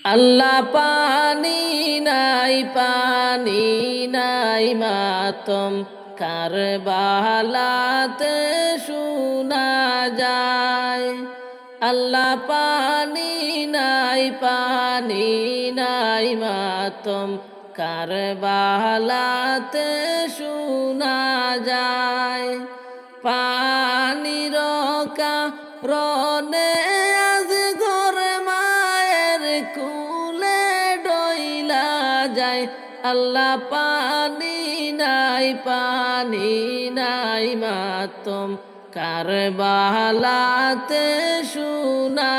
আল্লাহ পানি নাই মাতম কারবালাতে শোনা যায়। আল্লাহ পানি নাই মাতম কারবালাতে শোনা যায়। পানির কারণে আজ ঘর মায়ের কুলে ডইলা যায়। আল্লাহ পানি নাই মাতম কারবালাতে শোনা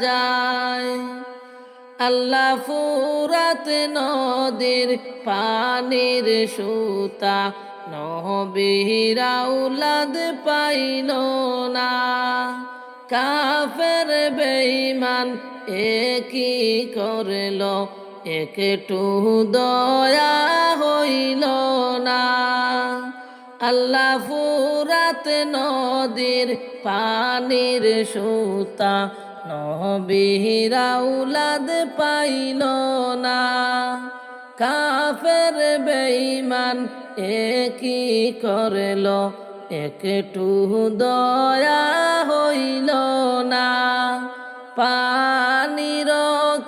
যায়। আল্লাহ ফুরাত নদীর পানির সুতা নবীর আওলাদ পাইল না। কাফের বেঈমান কি করল একটু দয়া হইল না। আল্লাহ ফুরাত নদীর পানির সুতা নবীর আওলাদ পাইল না। কাফের বেঈমান কি করল একটু দয়া হইল না। পানির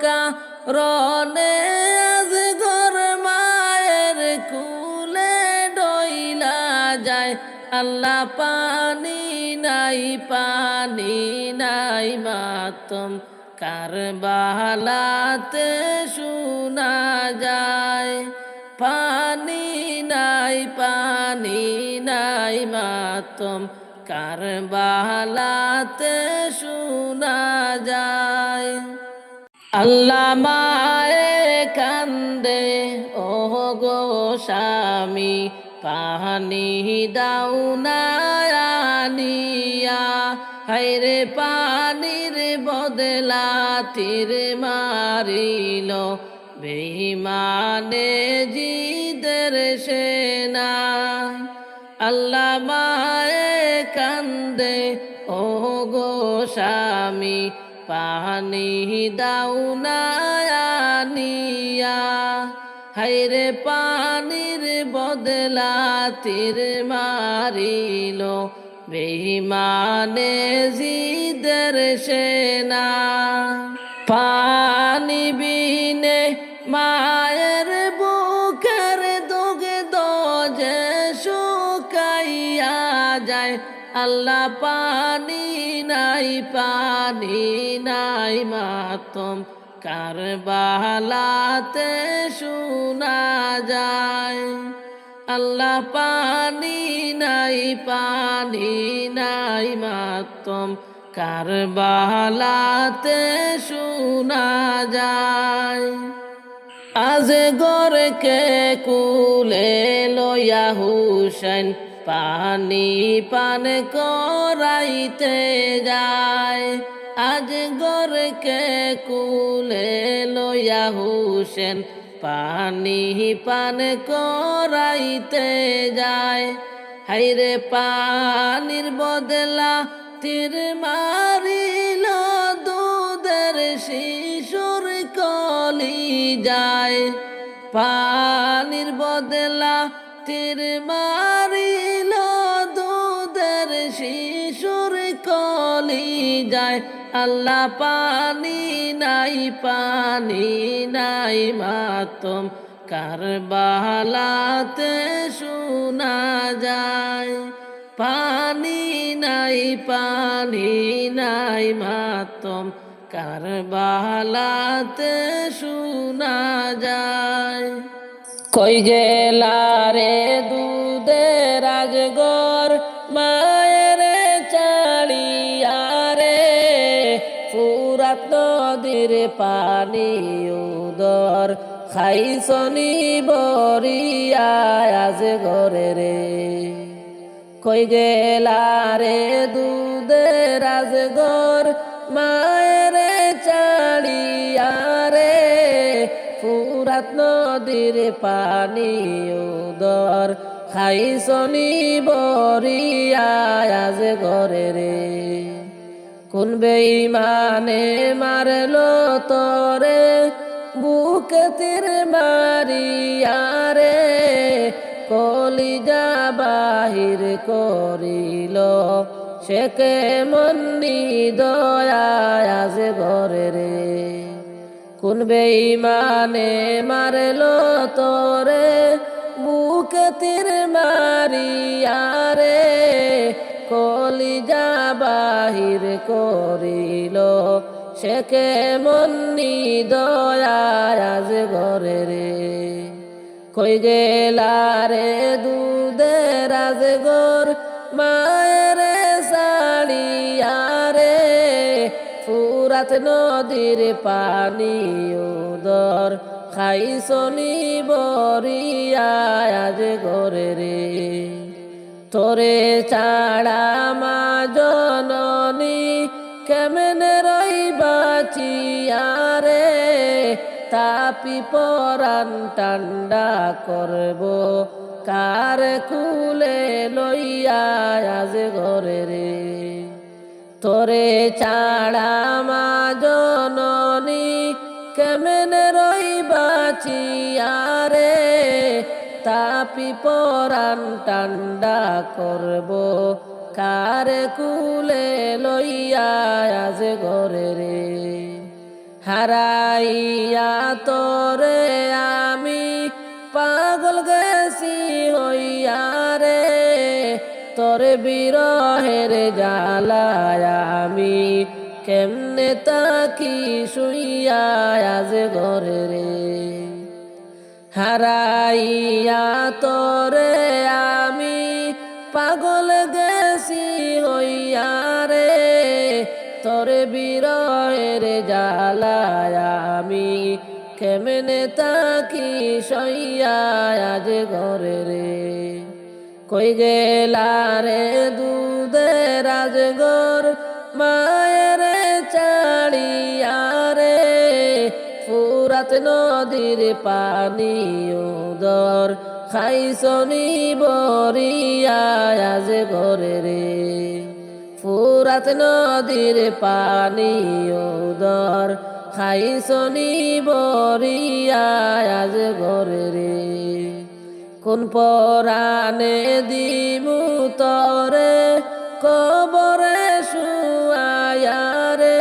কারণে আজ ঘর মায়ের কুলে ডইলা যায়। আল্লাহ পানি নাই মাতম কারবালাতে শোনা যায়। পানি নাই মাতম কারবালাতে শোনা যায়। আল্লাহ মায়ে কান্দে ও গো স্বামী পানি দাও না আনিয়া। হায়রে পানির বদলা তীর মারিল বেঈমানে জিদের সেনা। আল্লাহ মায়ে কান্দে ও গো স্বামী পানি দাও না আনিয়া। হায়রে পানির বদলা তীর মারিল বেঈমানে জিদের সেনা। পানি বিনে মায়ের বুকের দুগ্ধ যে শুকাইয়া যায়। আল্লাহ পানি নাই মাতম কারবালাতে শোনা যায়। আল্লাহ পানি নাই মাতম কারবালাতে শোনা যায়। আজ গরকে কুলে লইয়া হুসেন পানি পান করাইতে যায়। আজ গরকে কুলে লইয়া হুসেন পানি পান করাইতে যায়। হায়রে পানির বদলা তীর মারিল দুধের শিশুর কলি যায়। পানির বদলা তীর মারিল দুধের শিশুর কলি যায়। আল্লাহ পানি নাই মাতম কারবালাতে শোনা যায়। পানি নাই মাতম কারবালাতে শোনা যায়। কই গেলা রে দুধের রাজগর মায়ের চালিয়া রে। ফুরাত নদীর পানি উদর খাইছনি বরিয়া আজ ঘরে রে। কই গেলা রে দুধের রাজগর মায়ের চালিয়া রে। ফুরাত নদীর পানি উদর খাইছনি বরিয়া আজ ঘরে রে। কোন বেঈমানে মারলো তরে বুকে তীর মারিয়া রে কলিজা বাহির করিল সে কেমন দয়া আজ ঘরে রে কোন বেঈমানে মারলো তোরে বুকে তীর মারিয়া রে কলিজা বাহির করিল সে কেমন দয়া আজ ঘরে রে কই গেলা রে দুধের রাজগর মায়ের সাড়িয়া রে ফুরাত নদীর পানি উদর খাইছনি বরিয়া আজ ঘরে রে তোরে ছাড়া মা জননী কেমনে রইবাচিয়া রে তাপি পরান ঠান্ডা করব কার কুলে লইয়া আজ ঘরে রে তোরে ছাড়া মা জননী কেমনে রইবাচিয়া রে তাপি পরান ঠান্ডা করব কার কুলে লইয়া আজ ঘরে রে হারাইয়া তোরে আমি পাগল গেছি হইয়া রে তোরে বিরহের জ্বালায় আমি কেমনে তাকি শুইয়া আজ ঘরে রে হারাইয়া তোরে আমি পাগল গেছি হইয়া রে তোরে বিরহের জ্বালায় আমি কেমনে তাকি সইয়া আজ ঘরে রে কই গেলা রে দুধের রাজগর মায়ের চাড়িয়া রে ফুরাত নদীর পানি উদর খাইছনি বরিয়া আজ ঘরে রে ফুরাত নদীর পানি উদর খাইছনি বরিয়া আজ ঘরে রে কোন পরাণে দিমু তরে কবরে শুয়ায়া রে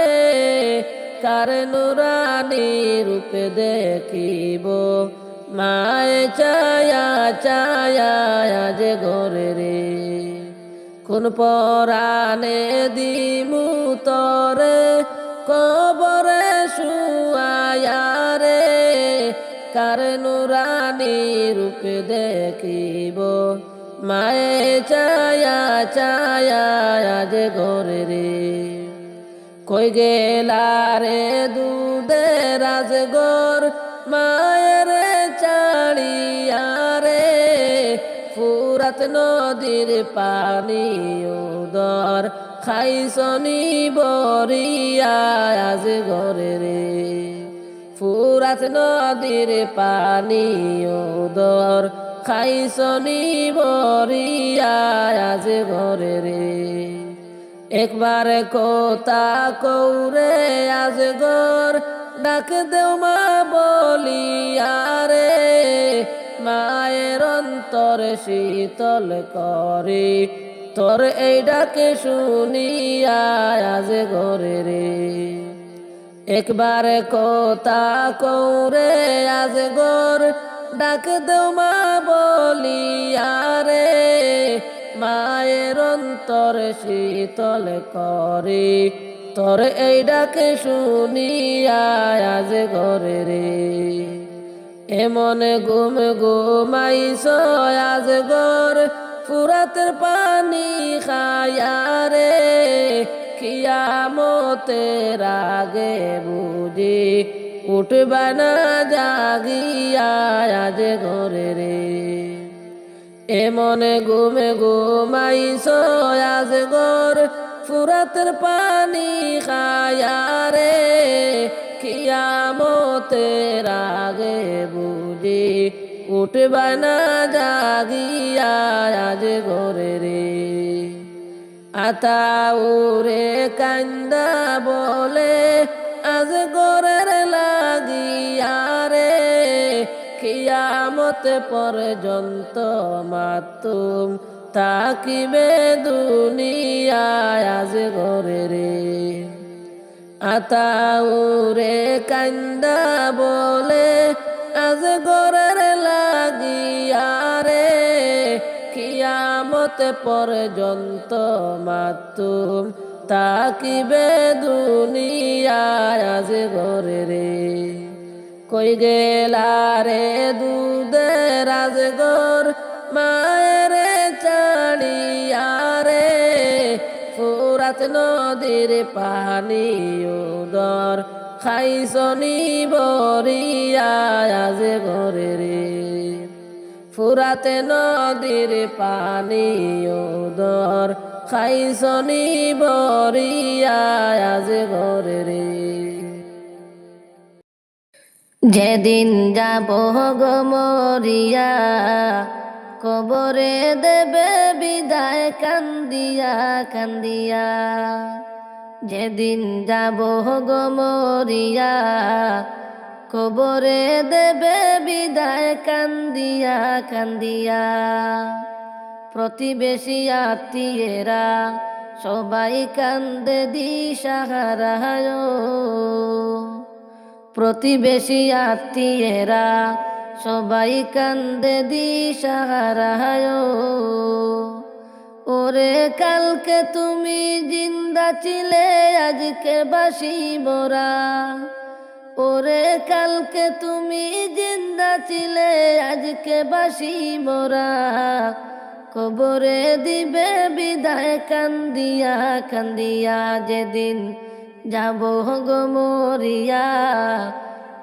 কার নুরানি রূপে দেখিব মায়ে চায়া চায়া আজ ঘরে রে কোন পরাণে দিমু তরে কবরে শুয়ায়া রে কার নুরানি রূপে দেখিব মায়ে চায়া চায়া আজ ঘরে রে কই গেলা রে দুধের রাজগর মায়ের চাড়িয়া রে ফুরাত নদীর পানি উদর খাইছনি বরিয়া আজ ঘরে রে ফুরাত নদীর পানি উদর খাইছনি বরিয়া আজ ঘরে রে একবার কোতা কৌরে আজ ঘর ডাক দেও মা বলিয়া রে মায়ের অন্তর শীতল করে তোর এই ডাকে শুনিয়া আজ ঘরে রে একবার কোতা কৌরে আজ ঘর ডাক দেও মা বলিয়া রে মায়ের অন্তর শীতল করে তোর এই ডাকে শুনিয়া আজ ঘরে রে এমন ঘুম ঘুমাইছ আজ ঘর ফুরাতের পানি খায়া রে কিয়ামতের আগে বুঝি উঠবা না জাগিয়া আজ ঘরে রে এমন ঘুমে ঘুমাইছ আজ ঘর ফুরাতের পানি খায়া রে কিয়ামতের আগে বুঝি উঠবা না জাগিয়া আজ ঘরে রে আতাউরে কান্দা বলে আজ ঘরের লাগিয়া রে কিয়ামত পর্যন্ত মাতুম তাকিবে দুনিয়ায় আজ ঘরে রে। আতাউরে কান্দা বলে আজ ঘরের লাগিয়া রে, কিয়ামত পর্যন্ত মাতুম তাকিবে দুনিয়ায় আজ ঘরে রে। কই গেলা রে দুধের রাজগর মায়ের চাড়িয়া রে, ফুরাত নদীর পানি উদর খাইছনি বরিয়া আজ ঘরে রে। ফুরাত নদীর পানি উদর খাইছনি বরিয়া আজ ঘরে রে। যেদিন যাব গো মরিয়া কবরে দেবে বিদায় কান্দিয়া কান্দিয়া। যেদিন যাব গো মরিয়া কবরে দেবে বিদায় কান্দিয়া কান্দিয়া। প্রতিবেশী আত্মীয়েরা সবাই কান্দে দিশাহারা, প্রতিবেশী আত্মীয়েরা সবাই কান্দে দিশাহারা। ওরে কালকে তুমি জিন্দা ছিলে আজকে বাসি মোরা, ওরে কালকে তুমি জিন্দা ছিলে আজকে বাসি মোরা। কবরে দিবে বিদায় কান্দিয়া কান্দিয়া। যেদিন যাব গো মরিয়া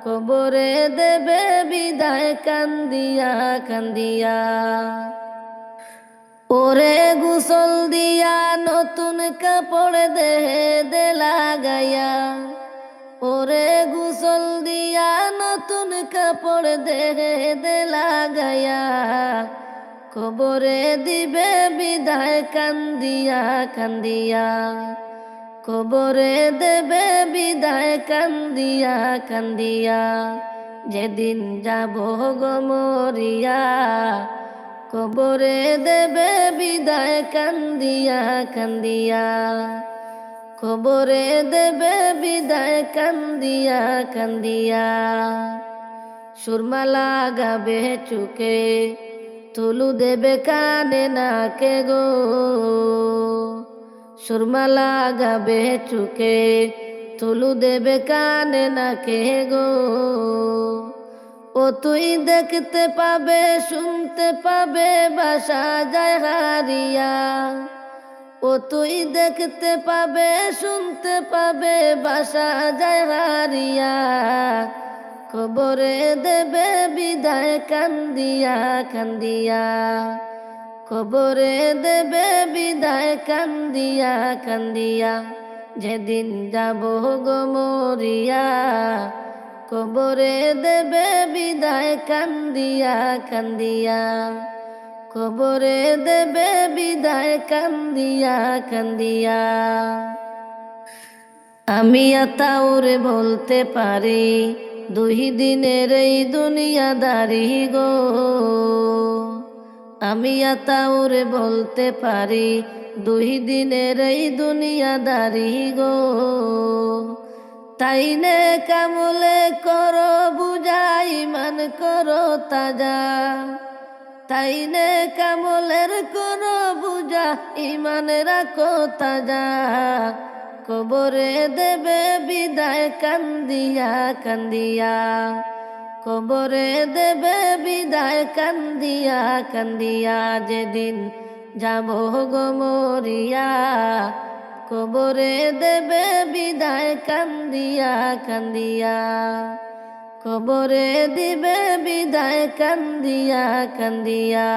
কবরে দেবে বিদায় কান্দিয়া কান্দিয়া। ওরে গোসল দিয়া নতুন কাপড় দেহে দে লাগাইয়া, ওরে গোসল দিয়া নতুন কাপড় দেহে দে লাগাইয়া। কবরে দিবে বিদায় কান্দিয়া কান্দিয়া, কবরে দেবে বিদায় কান্দিয়া কান্দিয়া। যেদিন যাব গো মরিয়া কবরে দেবে বিদায় কান্দিয়া কান্দিয়া, কবরে দেবে বিদায় কান্দিয়া কান্দিয়া। সুরমা লাগাবে চুকে তুলু দেবে কানে নাকে গো, সুরমা লাগাবে চুকে তুলু দেবে কানে নাকে গো। ও তুই দেখতে পাবে শুনতে পাবে বাসা যায় হারিয়া, ও তুই দেখতে পাবে শুনতে পাবে বাসা যায় হারিয়া। কবরে দেবে বিদায় কান্দিয়া কান্দিয়া, কবরে দেবে বিদায় কান্দিয়া কান্দিয়া। যেদিন যাব গো মরিয়া কবরে দেবে বিদায় কান্দিয়া কান্দিয়া, কবরে দেবে বিদায় কান্দিয়া কান্দিয়া। আমি আতাউরে বলতে পারি দুই দিনের এই দুনিয়াদারি গো, আমি আতাউরে বলতে পারি দুই দিনের এই দুনিয়াদারি গো। তাই নে কামলে করো বুঝাই মান করো তাজা, তাই নে কামলের করো বুঝা ইমান রাখো তাজা। কবরে দেবে বিদায় কান্দিয়া কান্দিয়া, কবরে দেবে বিদায় কান্দিয়া কান্দিয়া। যেদিন যাব গো মরিয়া কবরে দেবে বিদায় কান্দিয়া কান্দিয়া, কবরে দিবে বিদায় কান্দিয়া কান্দিয়া।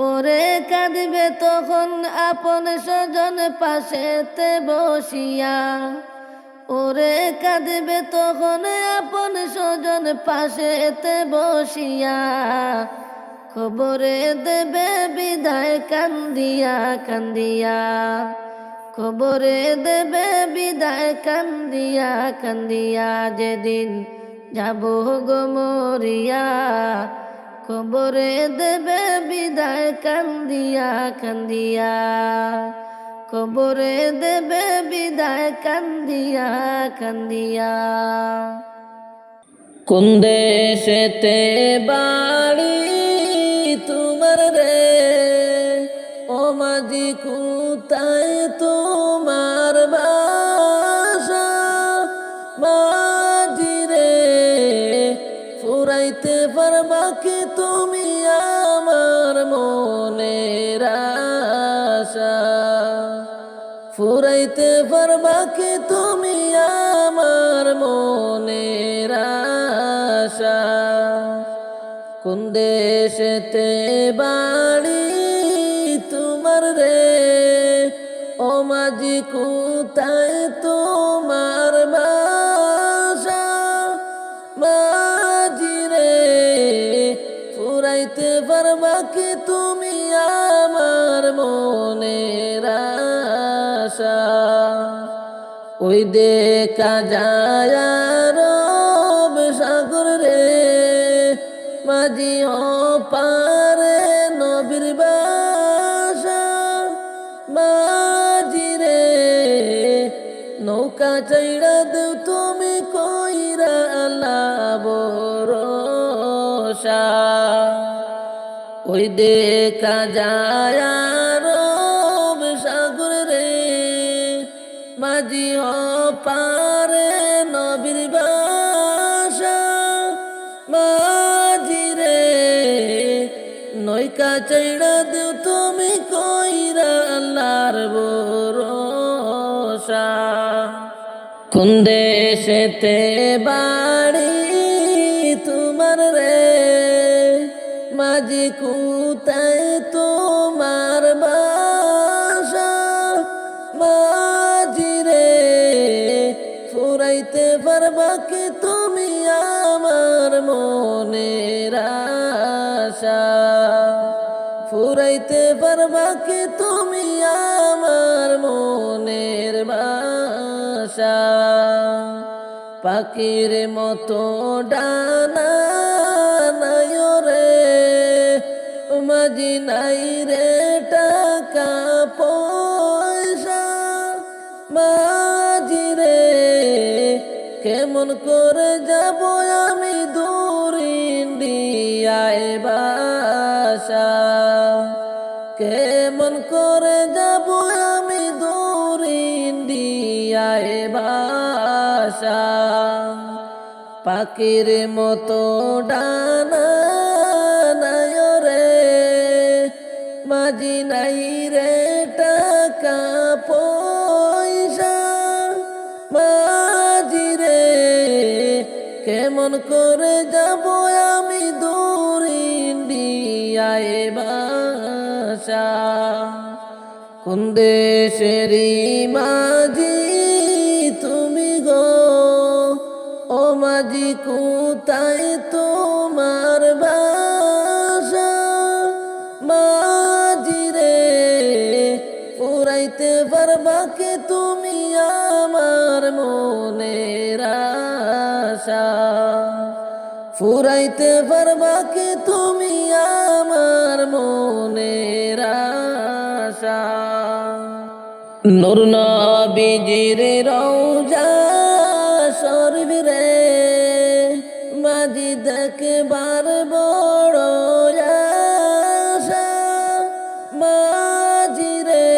ওরে কাঁদবে তখন আপন স্বজন পাশেতে বসিয়া, ওরে কাঁদবে তখন আপন স্বজন পাশেতে বসিয়া। কবরে দেবে বিদায় কান্দিয়া কান্দিয়া, কবরে দেবে বিদায় কান্দিয়া কান্দিয়া। যেদিন যাব গো মরিয়া, কবরে দেবে বিদায় কান্দিয়া কান্দিয়া, কবরে দেবে বিদায় কান্দিয়া কান্দিয়া। কোন দেশেতে বাড়ি তোমার রে, ও মাঝি কোথায় তোমার বাসা, মাঝি রে ফুরাইতে পারবা কি তুমি আমার মনের আশা, ফুরাইতে পারবা কি তুমি আমার মনের আশা। কোন দেশেতে বাড়ি তোমার রে, ও মাঝি কোথায় তোমার বাসা, মাঝি রে ফুরাইতে পারবা কি তুমি আমার মনের আশা। ওই দেখা যায় রব সাগর রে, মাঝি পারে নবীর বাসা, মাঝি রে নৌকা চাইড়া দেও তুমি কইরা ভরসা। ওই দেখা যায় রব সাগর রে, মাঝি পারে নবীর বাসা, মাঝি রে নৌকা চাইড়া দেও তুমি কইরা আল্লাহর ভরসা। কোন দেশেতে বাড়ি তোমার রে, মাঝি কোথায় তোমার বাসা, মাঝি রে ফুরাইতে পারবা কি তুমি আমার মনের আশা, ফুরাইতে পারবা কি তুমি আমার মনের বাসা। পাখির মতো ডানা নাই রে, মাঝি নাই রে টাকা পয়সা, মাঝি রে কেমন করে যাব আমি দূর ইন্ডিয়ায় বাসা, কেমন করে যাব আমি দূর ইন্ডিয়ায় বাসা। পাখির মতো ডানা নাই রে, মাঝি নাই রে টাকা পয়সা, মাঝি রে কেমন করে যাব আমি দূর ইন্ডিয়ায় বাসা। কোন দেশেরই মাঝি তুমি গো, ও মাঝি কোথায় তোমার বাসা, মাঝি রে ফুরাইতে পারবা কি তুমি আমার মনের আশা, ফুরাইতে পারবা কি তুমি আমার মনের আশা। নূর নবীজির রওজা শরীফ রে, মাঝি দেখবার বড় আশা, মাঝি রে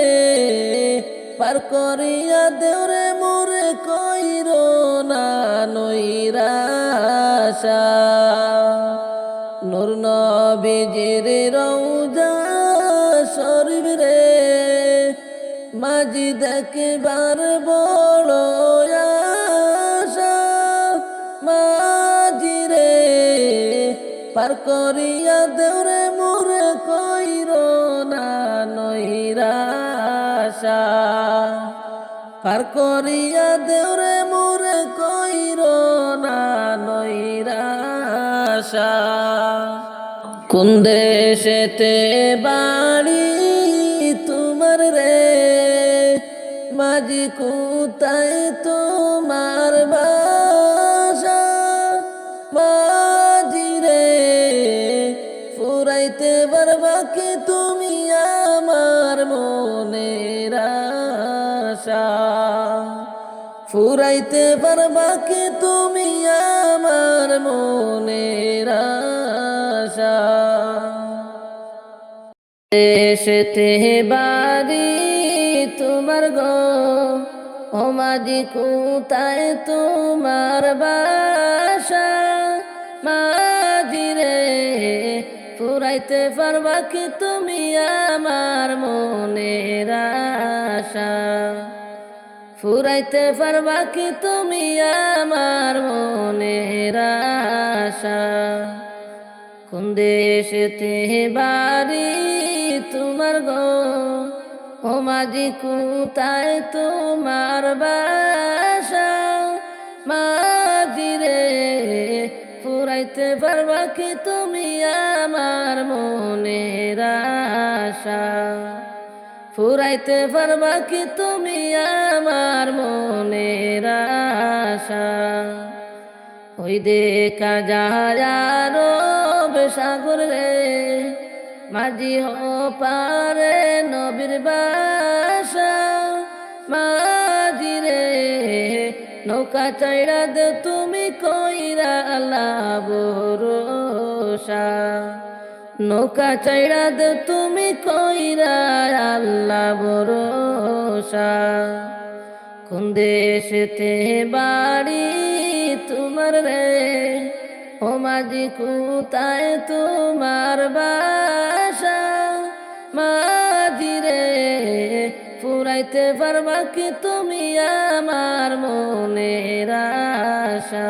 পার করিয়া দেওরে মোরে কইরো না নৈরাশা। নূর নবীজির রওজা শরীফ রে, মাঝি দেখবার বড় আশা, মাঝি রে পার করিয়া দেওরে মোরে কইরো না নৈরাশা, পার করিয়া দেওরে মোরে কইরো না নৈরাশা। কোন দেশেতে বাড়ি তোমার রে, মাঝি কোথায় তোমার বাসা, পারবা কি তুমি আমার মনের আশা ফুরাইতে পারবা কি তুমি আমার মনের আশা দেশেতে বাড়ি তোমার গো ও মাঝি কোথায় তোমার বাসা মাঝি রে ফুরাইতে পারবা কি তুমি আমার মনের আশা ফুরাইতে পারবা কি তুমি আমার মনের আশা কোন দেশেতে বাড়ি তোমার গো ও মাঝি কোথায় তোমার বাসা মাঝি রে ফুরাইতে পারবা কি তুমি আমার মনের আশা ফুরাইতে পারবা কি তুমি আমার মনের আশা ওই দেখা যায় আরব সাগর রে মাঝি হো পারে নবীর বাসা মাঝি রে নৌকা চাইরা দে তুমি কইরা আল্লাহ ভরসা নৌকা চাইরা দে তুমি কইরা আল্লাহ ভরসা কোন দেশেতে বাড়ি তোমার রে ও মাঝি কোথায় তোমার বাসা মাঝি রে ফুরাইতে পারবা কি তুমি আমার মনের আশা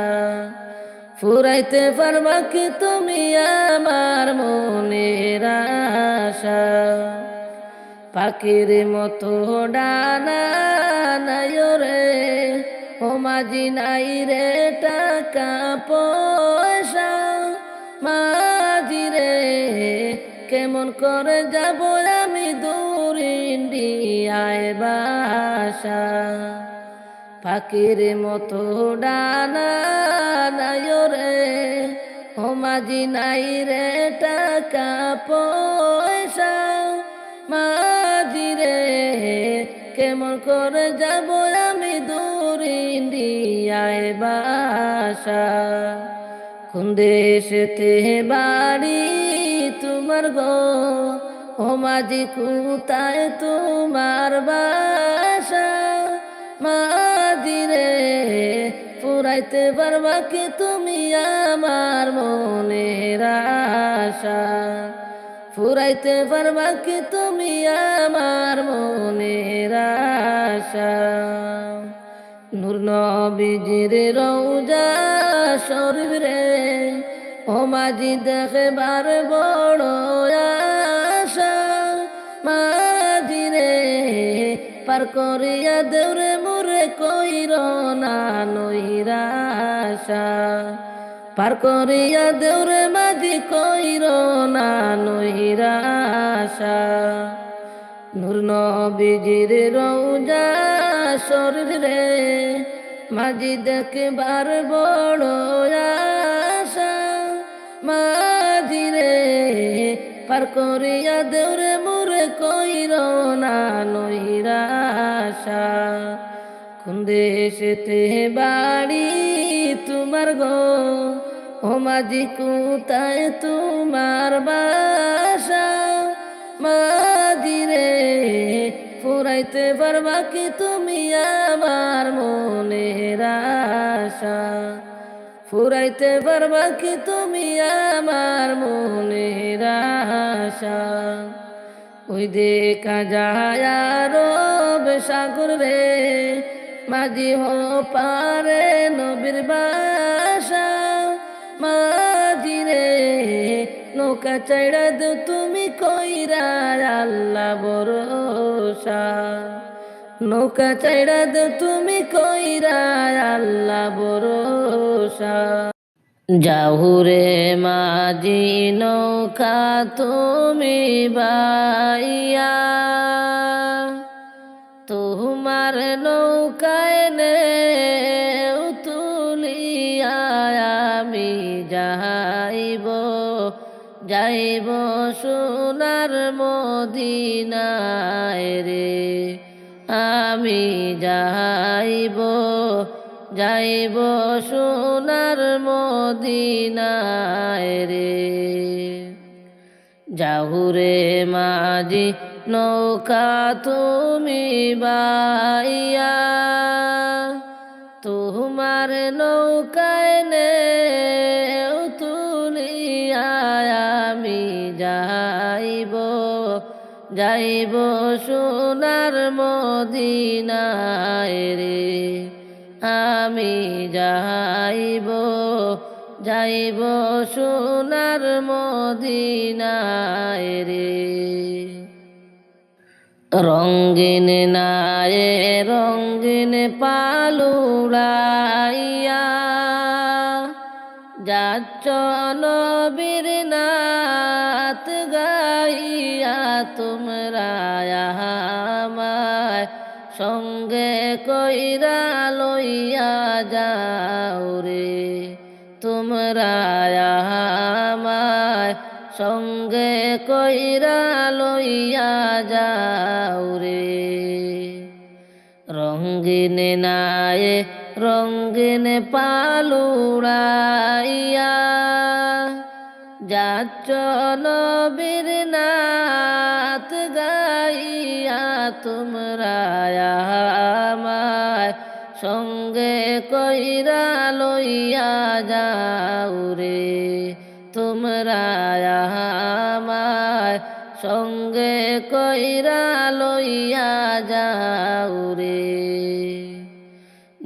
ফুরাইতে পারবা কি তুমি আমার মনের আশা পাখির মতো ডানা নাই রে ও মাঝি নাই রে টাকা পয়সা মাঝি রে কেমন করে যাব আমি দূর ইন্ডিয়ায় বাসা পাখির মতো ডানা নাই রে ও মাঝি নাই রে টাকা পয়সা মাঝি রে কেমন করে যাব আমি দূর ইন্ডিয়ায় বাসা কোন দেশেতে বাড়ি তোমার গো ও মাঝি কোথায় তোমার বাসা মাঝি রে ফুরাইতে পারবা কি তুমি আমার মনের আশা ফুরাইতে পারবা কি তুমি আমার মনের আশা নূর নবীজির রওজা শরীফ রে ও মাঝি দেখবার বড় আশা মাঝি রে পার করিয়া দেউরে মোরে কইর না নৈরাশা পার করিয়া দেউরে মাঝি কইর না নৈরাশা নূর নবীজির রওজা শরীফ রে মাঝি দেখবার বড় আশা মাঝি রে পার করিয়া দেউরে মোরে কইর না নৈরাশা কোন দেশেতে বাড়ি তোমার গো ও মাঝি কোথায় তোমার বাসা মাঝি রে ফুরাইতে পারবা কি তুমি আমার মনের আশা ফুরাইতে পারবা কি তুমি আমার মনের আশা ওই দেখা যায় আরব সাগর রে মাঝি হো পারে নবীর বাসা মাঝি রে নৌকা চাইড়া দে তুমি কইরা আল্লাহ ভরসা নৌকা চাইড়া দে তুমি কইরা আল্লাহ ভরসা যাহুরে মাঝি নৌকা তুমি বাইয়া তোমার নৌকায় নে তুলিয়া আমি যাইব যাইব সোনার মদিনায় রে, আমি যাইব যাইব সোনার মদিনায় রে। যাহুরে মাঝি নৌকা তুমি বাইয়া, তোমার নৌকায় নে তুলিয়া আমি যাইব যাইব সোনার মদিনায় রে, আমি যাইব যাইব সোনার মদিনায় রে। রঙ্গিন নায়ে রঙ্গিন পালুড়াইয়া, যাচ্ছ নবীর নাত গাইয়া, তোমরা আমায় সঙ্গে কইরা লইয়া যাও রে, তোমরা আমায় সঙ্গে কইরা লইয়া যাও রে। রঙ্গিন নায়ে রঙ্গিন পালুড়াইয়া, যাচ্ছ নবীর নাত গাইয়া, তোমরা আমায় সঙ্গে কইরা লইয়া যাও রে, তোমরা আমায় সঙ্গে কইরা লইয়া যাও রে।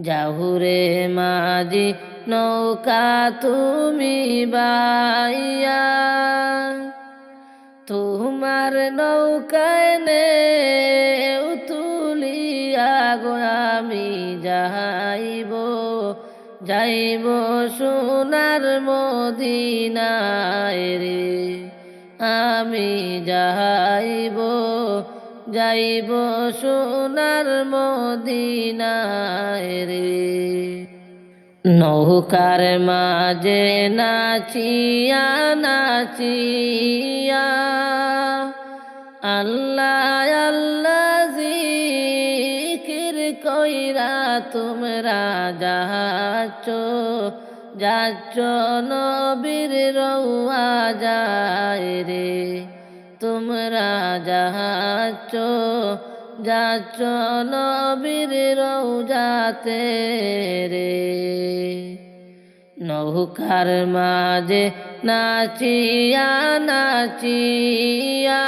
যাহুরে মাঝি নৌকা তুমি বাইয়া, তোমার নৌকায় নে তুলিয়া গো আমি যাইব যাইব সোনার মদিনায় রে, আমি যাইব যাইব সোনার মদিনায় রে। নৌকার মাঝে নাচিয়া নাচিয়া, আল্লাহ আল্লাহ জিকির কইরা তোমরা যাচ্ছ যাচ্ছ নবীর রওয়া যায় রে, তোমরা যাচ্ছ যাচ্ছ নবীর রওজাতে রে। নৌকার মাঝে নাচিয়া নাচিয়া,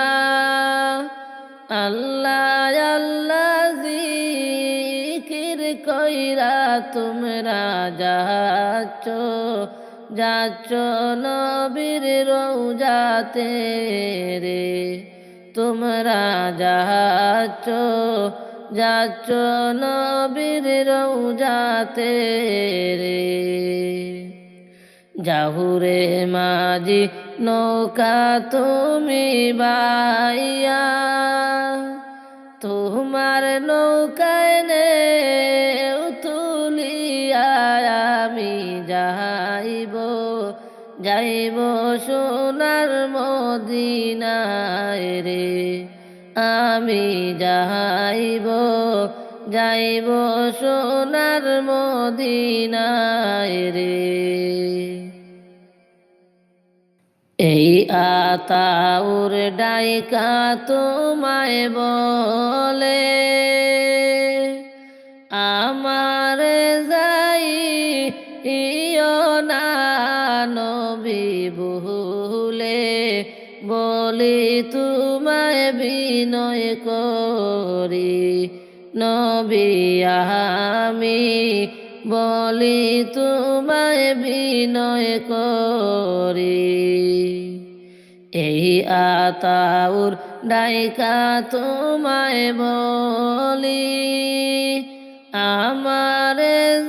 আল্লাহ আল্লাহ জিকির কইরা তোমরা যাচ্ছ যাচ্ছ নবীর রওজাতে রে, তোমরা যাচ্ছ যাচ্ছ নবীর রওজাতে রে। যাহুরে মাঝি নৌকা তুমি বাইয়া, তোমার নৌকায় নে তুলিয়া আমি যাইব যাইব সোনার মদিনায় রে, আমি যাইব যাইব সোনার মদিনায় রে। এই আতাউর ডাইকা তোমায় বলে, আমার যাই ইয় না নবী ভুলে, বলি তোমায় বিনয় করি নবী আমি, বলি তোমায় বিনয় করি। এই আতাউর ডাইকা তোমায় বলি, আমার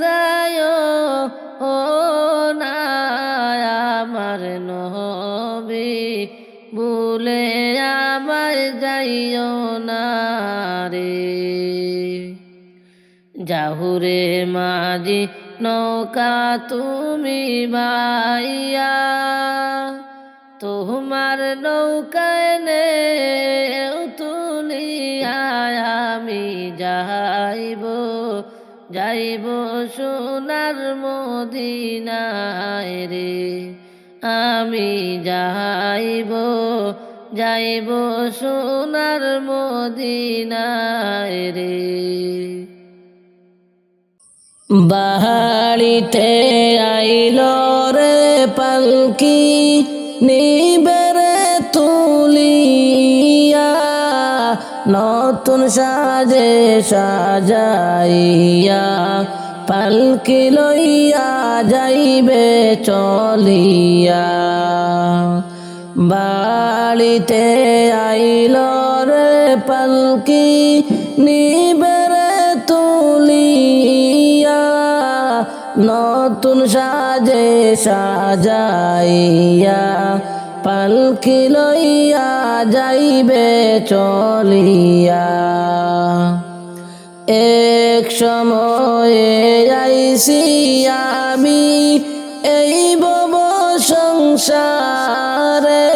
যায় ও না আমার নবী, ভুলে আমার যাইও না রে। যাহুরে মাঝি নৌকা তুমি বাইয়া, তোমার নৌকায় নে তুলিয়া আমি যাইব যাইব সোনার মদিনায় রে, আমি যাইব যাইব সোনার মদিনায় রে। বাড়িতে আইল রে পালকি নিবেরে তুলিয়া, নতুন সাজে সাজাইয়া পালকি লইয়া যাইবে চলিয়া। বাড়িতে আইল রে পালকি নিবেরে তুলিয়া, নতুন সাজে সাজাইয়া পালকি লইয়া যাইবে চলিয়া। এক সময়ে আইছি আমি এই ভব সংসারে,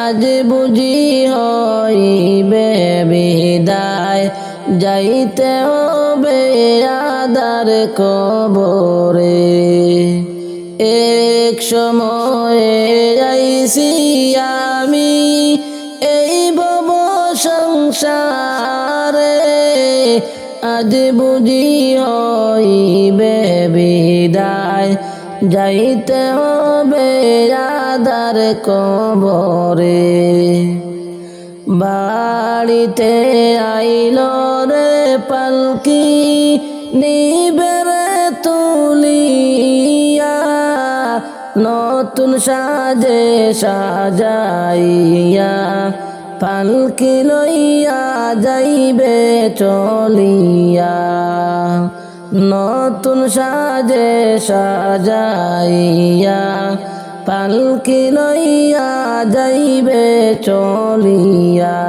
আজ বুঝি হইবে বিদায় যাইতে হবে আদার কবরে। এক সময়ে আইছি আমি এই ভব সংসারে, আজ বুঝি হইবে বিদায় যাইতে হবে আদার কবরে। বাড়িতে আইল রে পালকি নিবেরে তুলিয়া, নতুন সাজে সাজাইয়া পালকি লইয়া যাইবে চলিয়া। নতুন সাজে সাজাইয়া পালকি লইয়া যাইবে চলিয়া।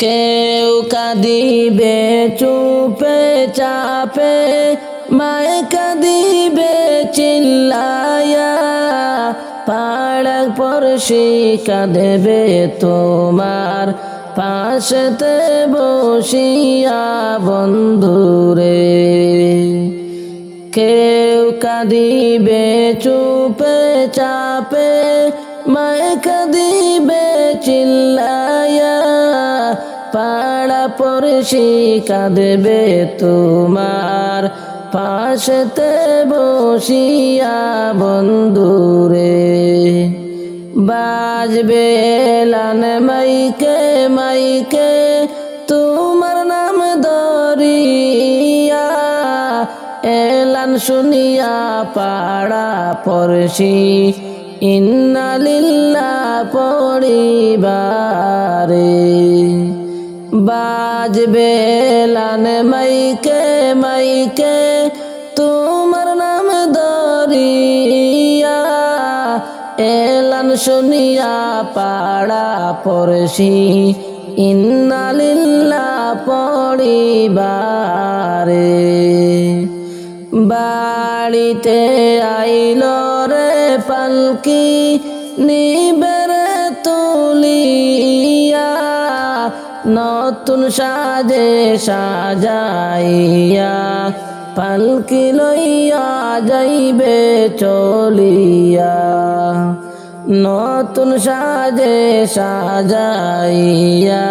কেউ কাঁদিবে চুপে চাপে, মায়ে কাঁদিবে চিল্লায়া, পাড়া পড়শি কাঁদবে তোমার পাশেতে বসিয়া বন্ধুরে। কেউ কাঁদিবে চুপে চাপে, মায়ে কাঁদিবে চিল্লায়া, পাড়া পড়শি কাঁদবে তোমার পাশেতে বসিয়া বন্ধুরে। বাজবে এলান মাইকে মাইকে তোমার নাম ধরিয়া, এলান শুনিয়া পাড়া পড়শি ইন্না লিল্লাহ পড়িবারে। বাজবে এলান মাইকে মাইকে তোমার নাম ধরিয়া, এলান শুনিয়া পাড়া পড়শি ইন্না লিল্লাহ পড়িবারে। বাড়িতে আইল রে পালকি নিবেরে তুলিয়া, নতুন সাজে সাজাইয়া পালকি লইয়া যাইবে চলিয়া। নতুন সাজে সাজাইয়া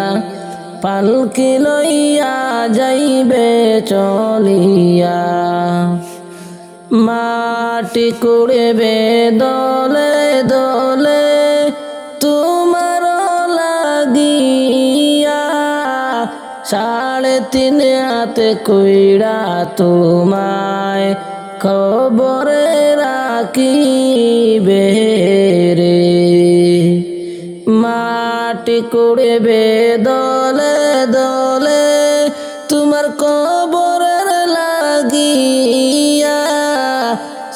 পালকি লইয়া যাইবে চলিয়া। মাটি কুড়বে দলে দলে তোমার লাগিয়া, 3.5 হাতে কইরা তোমায় খবরে রাখিবে রে। মাটি কুড়বে দলে দলে তোমার কবরের লাগিয়া,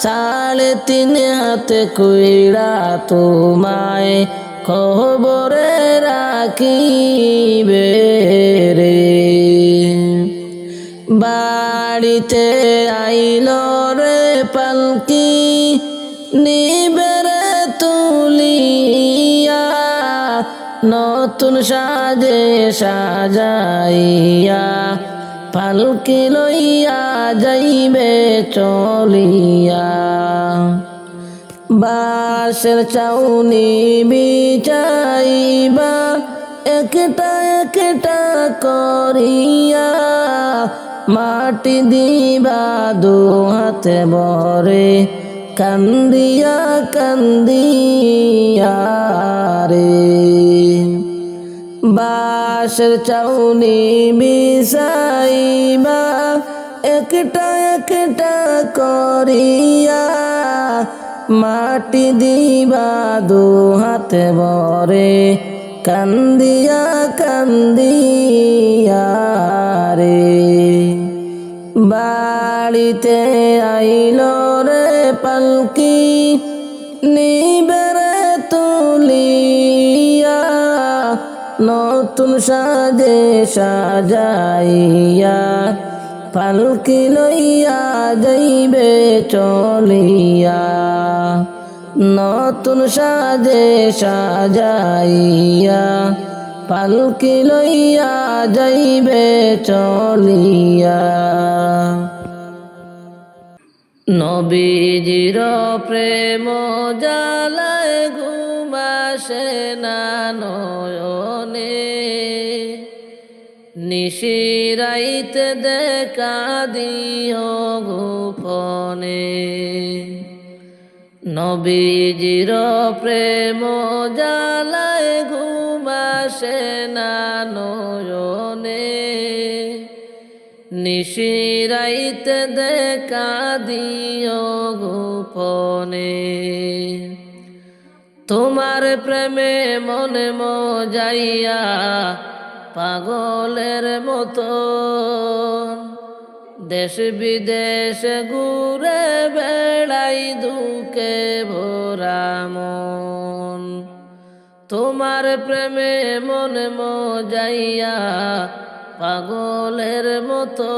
3.5 হাতে কইরা তোমায় খবরে রাখিবে রে। বাড়িতে আইল রে পালকি নিবেরে তুলিয়া নতুন সাজে সাজাইয়া পালকি লইয়া যাইবে চলিয়া বাঁশের চাউনি বিছাইবা একটা একটা করিয়া মাটি দিবা দু হাতে ভরে কান্দিয়া কান্দিয়া রে বাঁশের চাউনি বিছাইবা একটা একটা করিয়া মাটি দিবা দু হাতে ভরে কান্দিয়া কান্দিয়া রে বাড়িতে আইল রে পালকি নিবেরে তুলিয়া নতুন সাজে সাজাইয়া পালকি লইয়া যাইবে চলিয়া নতুন সাজে সাজাইয়া পালকি লইয়া যাইবে চলিয়া নবীজির প্রেম জালায় ঘুম আসে না নয়নে নিশিরাইতে দেখা দিও গোপনে নবীজির প্রেম জালায় ঘুম আসে না নয়নে নিশিরাইতে দেখা দিও গোপনে তোমার প্রেমে মনে মজাইয়া পাগলের মতো দেশ বিদেশ ঘুরে বেড়াই দুঃখে ভরা মন তোমার প্রেমে মনে মজাইয়া পাগলের মতো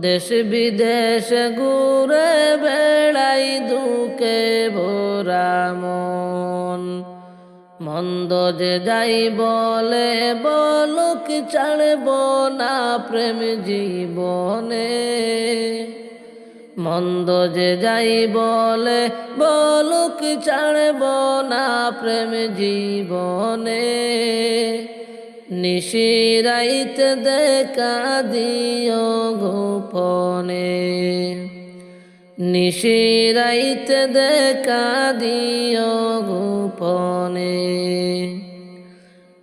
দেশ বিদেশ ঘুরে বেড়াই দুঃখে ভরা মন মন্দ যে যাই বলে বলুক ছাড়ব না প্রেম জীবনে মন্দ যে যাই বলে বলুক ছাড়ব না প্রেম জীবনে নিশিরাইতে দেখা দিও গোপনে নিশিরাইতে দেখা দিও গোপনে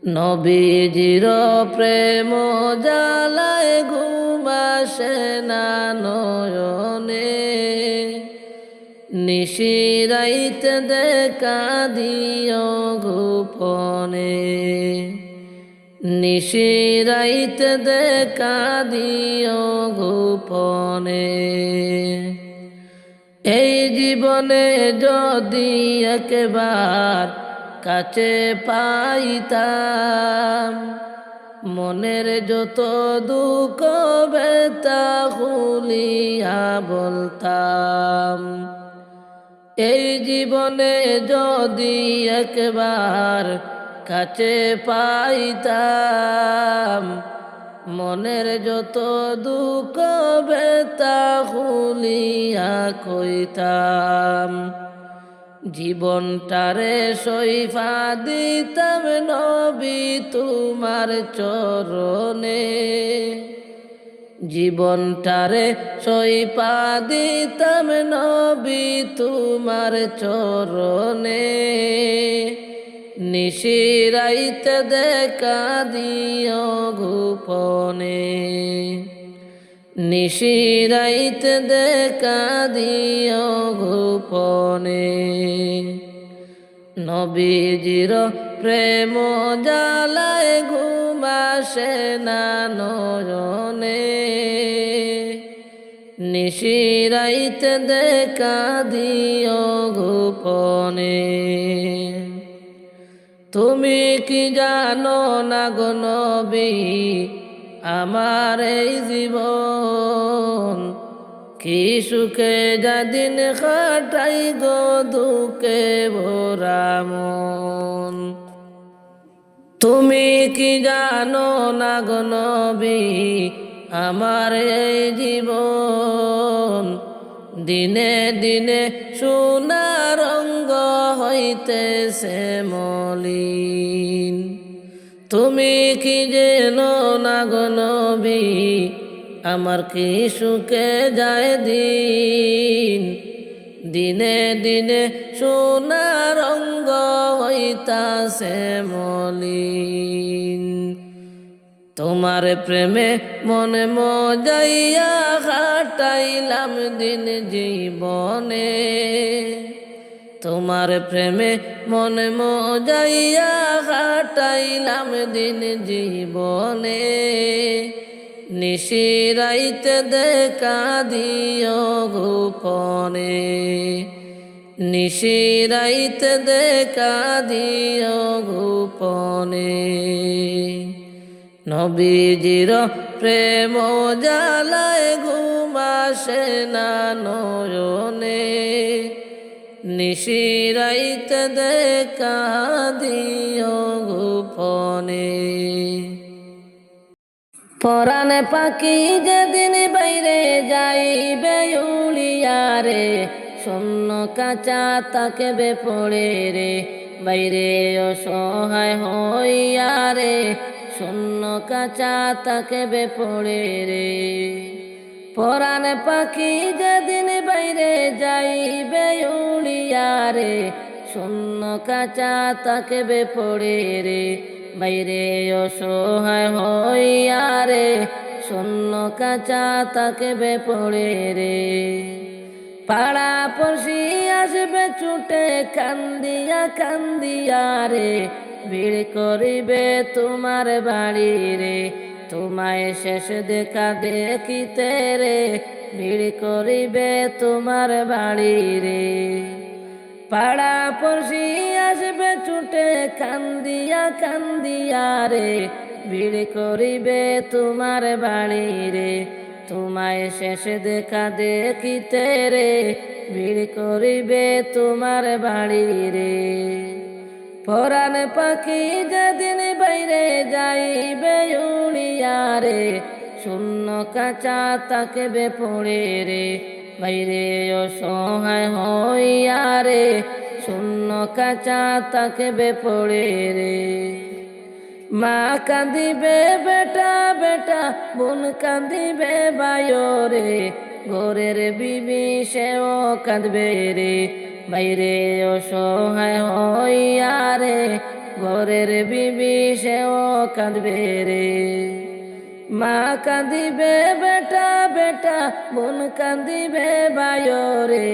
নবীজির প্রেম জালায় ঘুম আসে না নয়নে নিশিরাইতে দেখা দিও গোপনে নিশিরাইতে দেখা দিও গোপনে এই জীবনে যদি একবার কাছে পাইতাম মনের যত দুঃখ ব্যথা খুলিয়া বলতাম এই জীবনে যদি একবার কাছে পাইতাম মনের যত দুঃখ ব্যথা খুলিয়া কইতাম জীবনটারে সইফা দিতাম নবী তোমার চরণে জীবনটারে সইফা দিতাম নবী তোমার চরণে নিশিরাইতে দেখা দিও গোপনে নিশিরাইতে দেখা দিও গোপনে নবীজির প্রেম জালায় ঘুম আসে না নয়নে নিশিরাইতে দেখা দিও গোপনে তুমি কি জানো না গো নবী আমার এই জীবন কি সুখে যাদিন কাটাই গো দুঃখে ভরা মন। তুমি কি জানো না গো নবী আমার এই জীবন দিনে দিনে সোনা রঙ্গ হইতেছে মলিন। তুমি কি জানো না গো নবী আমার কি সুখে যায় দিন দিনে দিনে সোনা রঙ্গ হইতাছে মলিন। তোমার প্রেমে মনে মজাইয়া কাটাইলাম দিন জীবনে। তোমার প্রেমে মনে মজাইয়া কাটাইলাম দিন জীবনে। নিশিরাইতে দেখা দিও গোপনে। নিশিরাইতে দেখা দিও গোপনে। নবীজির প্রেম জ্বালায় ঘুম আসে না নয়নে। নিশিরাইতে দেখা দিও গোপনে। পরাণে পাখি যেদিন বাইরে যাইবে উড়িয়ারে শূন্য কাঁচা তাকবে পড়ে রে বাইরে অসহায় হইয়া রে শূন্য কাঁচা তাকবে পড়ে রে। পরাণে পাখি যেদিন বাইরে যাইবে উড়িয়ারে শূন্য কাঁচা তাকবে পড়ে রে বাইরে অসহায় হইয়া রে শূন্য কাঁচা তাকবে পড়ে রে। পাড়া পড়শি আসবে ছুটে কান্দিয়া কান্দিয়া রে ভিড় করিবে তোমার বাড়ি রে তোমায় শেষ দেখা দেখিতে রে ভিড় করিবে তোমার বাড়ি রে। পাড়া পড়শি আসবে ছুটে কান্দিয়া কান্দিয়া রে ভিড় করিবে তোমার বাড়ি রে তোমায় শেষ দেখা দেখিতে রে ভিড় করিবে তোমার বাড়ি রে। পরাণ পাখি যেদিন বাইরে যাইবে উড়িয়া রে শূন্য কাঁচা তাকবে পড়ে রে বাইরে অসহায় হইয়া রে শূন্য কাঁচা তাকবে পড়ে রে। মা কাঁদিবে বেটা বেটা বোন কাঁদিবে বায়ো রে ঘরের বিবি সেও কাঁদবে রে বাইরে অসহায় হইয়া রে ঘরের বিবি সেও কাঁদবে রে। মা কাঁদিবে বেটা বেটা বোন কাঁদিবে বায়ো রে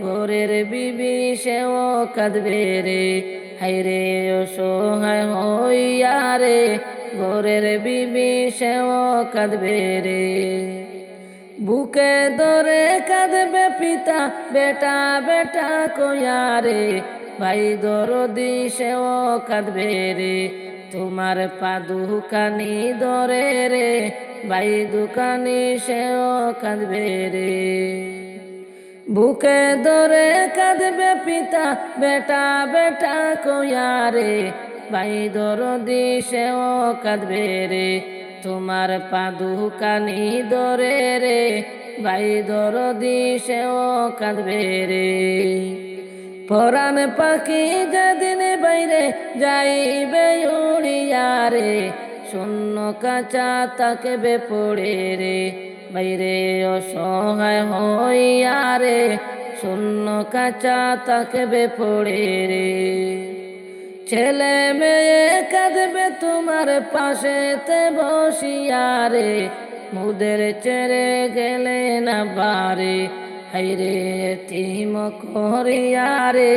ঘরের বিবি সেও কাঁদবে রে হায়রে অসহায় হইয়া রে ঘরের বিবি সেও কাঁদবে রে। বুকে ধরে কাঁদবে পিতা বেটা বেটা কইয়া রে ভাই দরদি সেও কাঁদবে রে তোমার পা দুখানি ধরে রে ভাই দুখানি সেও কাঁদবে রে। বুকে ধরে কাঁদবে পিতা বেটা বেটা কইয়া রে ভাই দরদি সেও কাঁদবে রে তোমার পা দুখানি ধরে রে ভাই দরদি সেও কাঁদবে রে। পরাণ পাখি যেদিন বাইরে যাইবে উড়িয়া রে শূন্য কাঁচা তাকবে পড়ে রে বাইরে অসহায় হইয়া রে শূন্য কাঁচা তাকবে পড়ে রে। ছেলে মেয়ে কাঁদবে তোমার পাশেতে বসিয়া রে মুদের ছেড়ে গেলে না বারে হাইরে এতিম করিয়া রে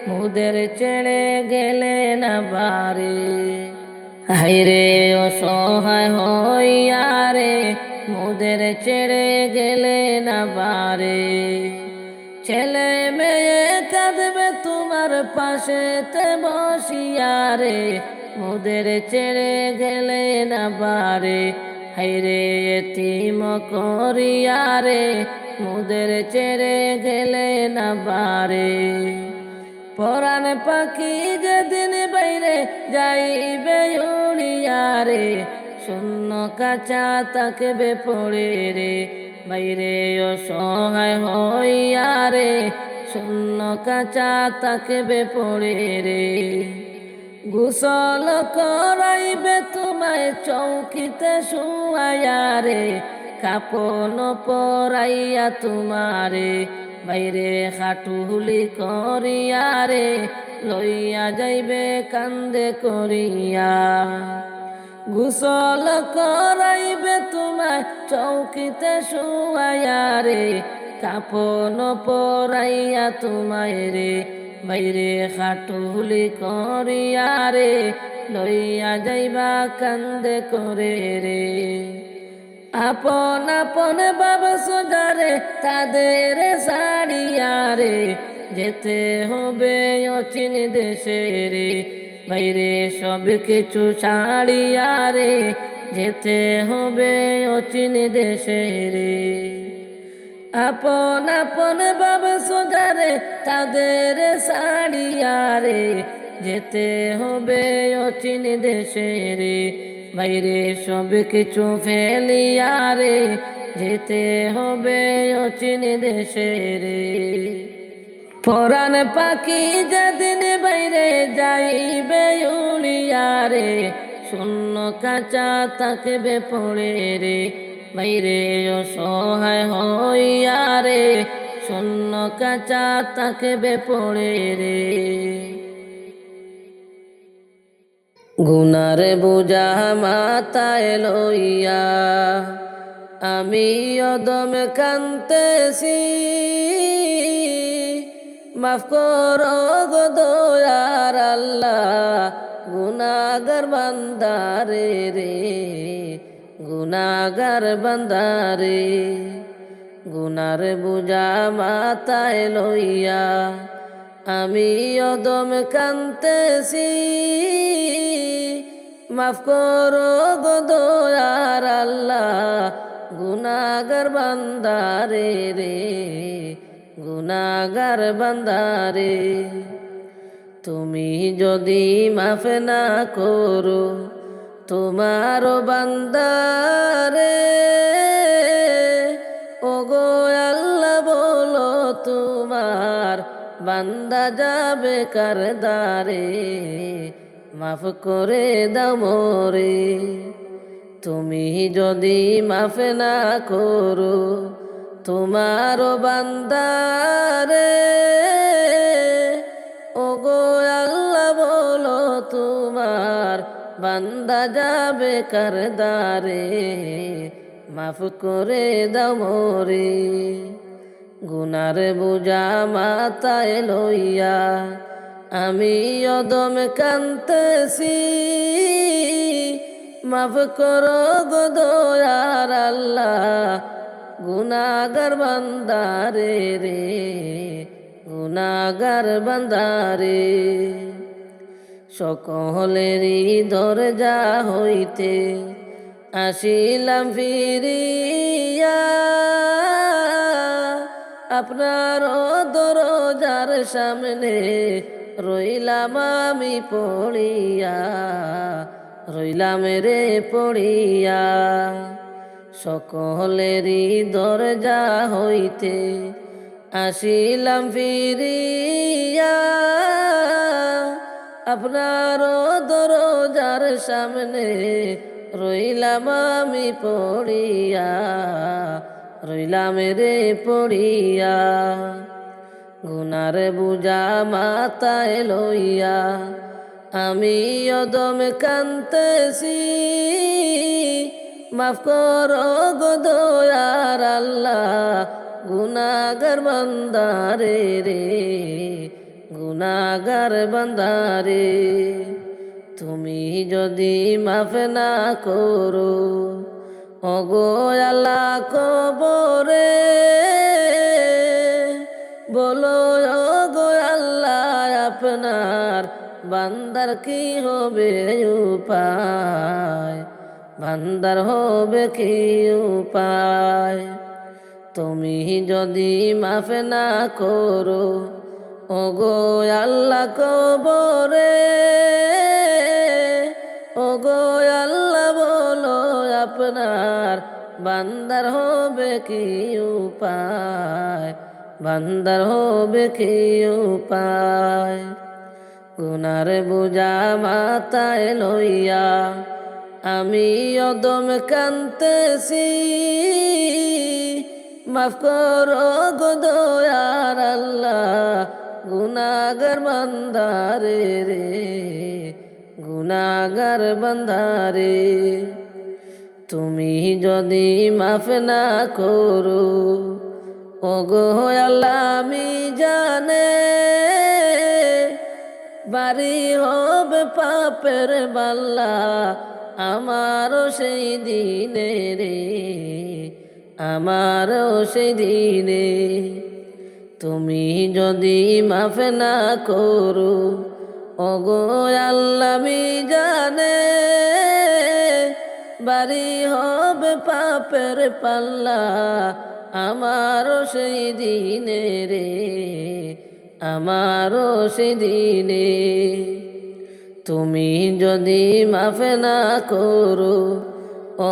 মুদের ছেড়ে গেলে না বারে হাইরে অসহায় হইয়া রে মুদের ছেড়ে গেলে না বারে। ছেলে মেয়ে কাঁদবে তোমার পাশেতে বসিয়া রে মুদের ছেড়ে গেলে না বারে হাইরে এতিম করিয়া রে মোদের ছেড়ে গেলে না বারে। পরাণ পাখি যেদিন বাইরে যাইবে উড়িয়ারে, শূন্য কাঁচা তাকবে পড়ে রে, বাইরে অসহায় হইয়া রে, শূন্য কাঁচা তাকবে পড়ে রে। গোসল করাইবে তোমায় চৌকিতে শুয়াইয়া রে, কাপন পরাইয়া তোমারে, বাইরে খাটুলি করিয়া রে, লইয়া যাইবে কান্দে করিয়া। গোসল করাইবে তোমায় চৌকিতে শুয়াইয়া রে, কাপন পরাইয়া তোমায় রে, বাইরে খাটুলি করিয়া রে, লইয়া যাইবা কান্দে করে রে। আপন আপন বাবা সোজারে তাদের সারিয়া রে, যেতে হবে অচিন দেশে রে, বাইরে সব কিছু ছাড়িয়া রে, যেতে হবে অচিন দেশে রে। আপন আপন বাবা সোজারে তাদের সারিয়া রে, যেতে হবে অচিন দেশে রে, বাইরে সব কিছু ফেলিয়া রে, যেতে হবে অচিন দেশে রে। পরাণ পাখি যেদিন বাইরে যাইবে উড়িয়া রে, শূন্য কাঁচা তাকবে পড়ে রে, বাইরে অসহায় হইয়া রে, শূন্য কাঁচা তাকবে পড়ে রে। গুনার বোঝা মাথায় লইয়া আমি অদম কান্তেছি, মাফ করো গো দয়ার আল্লাহ, গুনাগার বান্দারে রে, গুনাগার বান্দারে। গুনার বোঝা মাথায় লইয়া আমি অদম কান্তেছি, মাফ করো গো দয়ার আল্লাহ, গুনাগার বান্দারে রে, গুনাগার বান্দারে। তুমি যদি মাফ না করো তোমার বান্দারে, ও গো আল্লাহ বলো তোমার বান্দা যাবে কার দ্বারে, মাফ করে দাও মোরে। তুমি যদি মাফ না করো তোমার বান্দারে, ও গো আল্লাহ বলো তোমার বান্দা যাবে কার দ্বারে, মাফ করে দাও মোরে। গুনার বোঝা মাথায় লইয়া আমি অদম কান্তেছি, মাফ করো গো দয়ার আল্লাহ, গুনাগার বান্দারে রে, গুনাগার বান্দারে। সকলেরই দরজা হইতে আসিলাম ফিরিয়া, আপনার দরজার সামনে রইলাম আমি পড়িয়া, রইলাম রে পড়িয়া। সকলেরই দরজা হইতে আসিলাম ফিরিয়া, আপনার দরজার সামনে রইলাম আমি পড়িয়া, রইলাম রে পড়িয়া। গুনার বোঝা মাথায় লইয়া আমি অদম কান্তেছি, মাফ করো গো দয়ার আল্লাহ, গুনাগার বান্দারে রে, গুনাগার বান্দারে। তুমি যদি মাফ না করো ওগো আল্লাহ কবরে, বলো ওগো আল্লাহ আপনার বান্দার কি হবে উপায়, বান্দার হবে কি উপায়। তুমি যদি মাফ না করো ওগো আল্লাহ কবরে, ওগো আল্লাহ বলো আপনার বান্দার হবে কি উপায়, বান্দার হবে কি উপায়। গুনার বোঝা মাথায় লইয়া আমি অদম কান্তেছি, মাফ করো গো দয়ার আল্লাহ গুনাগার বান্দারে রে, গুনাগার বান্দারে। তুমি যদি মাফ না করো ওগো আল্লাহ আমি জানে বাড়ি হবে পাপের বাল্লা আমারও সেই দিনে রে, আমারও সেই দিনে। তুমি যদি মাফ না করো ওগো আল্লাহ আমি জানে বাড়ি হবে পাপের পাল্লা আমারও সেই দিনে রে, আমারও সেই দিনে। তুমি যদি মাফ না করো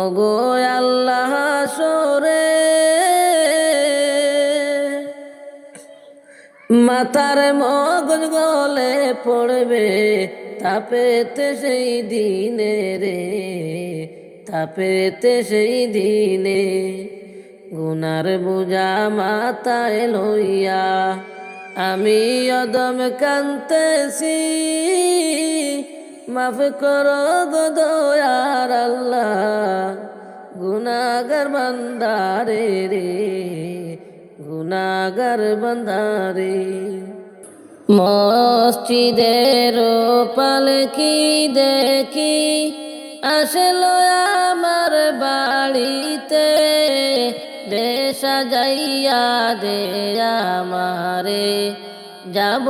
ওগো আল্লাহ হাসরে মাথার মগজ গলে পড়বে তাপেতে সেই দিনে রে, তাপেতে সেই দিনে। গুনার বোঝা মাথায় লইয়া আমি অদম কান্তেছি, মাফ করো গো দয়ার আল্লাহ গুনাগার বান্দারে রে, গুনাগার বান্দারে। মসজিদের পালকি দেখি আসলো আমার বাড়িতে, দে সাজাইয়া দে আমারে যাব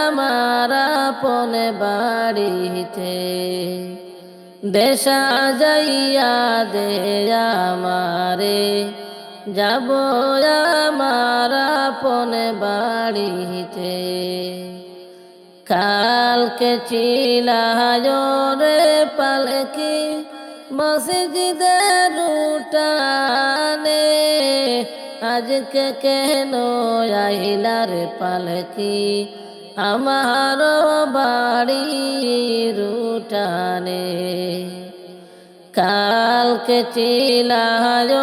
আমার আপন বাড়িতে, দে সাজাইয়া দে আমারে যাব আমার আপন বাড়িতে। কালকে ছিলায় রে পালকি মসজিদের উঠানে, আজকে কেন আইলা রে পালকি আমার বাড়ির উঠানে। কালকে ছিলায়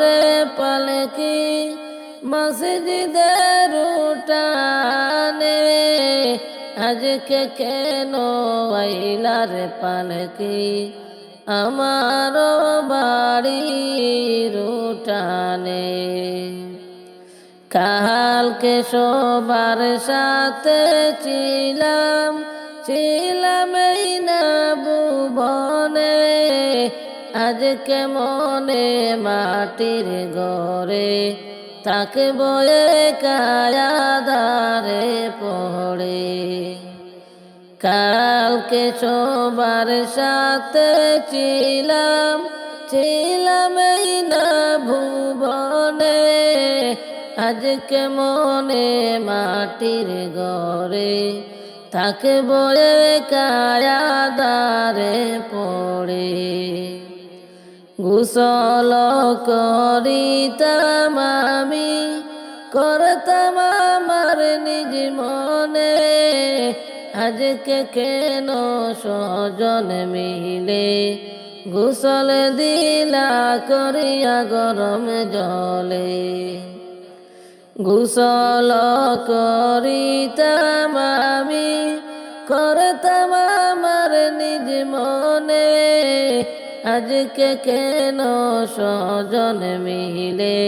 রে পালকি মসজিদের উঠানে, আজকে কেন আইলা রে পালকি আমার বাড়ির উঠানে। কালকে সবার সাথে ছিলাম, ছিলাম এই না ভুবনে, আজকে মনে মাটির ঘরে তাকে বয়ে কায়াদারে পড়ে। কালকে সবার সাথে ছিলাম, ছিলাম এই না ভুবনে, আজকে মনে মাটির ঘরে তাকে বয়ে কায়াদারে পড়ে। গোসল করিতাম আমি, করতাম আমার নিজ মনে, আজকে কেন স্বজন মিলে গোসল দিলা করিয়া গরম জলে। গোসল করিতাম আমি, করতাম আমার নিজ মনে, আজকে কেন স্বজন মিলে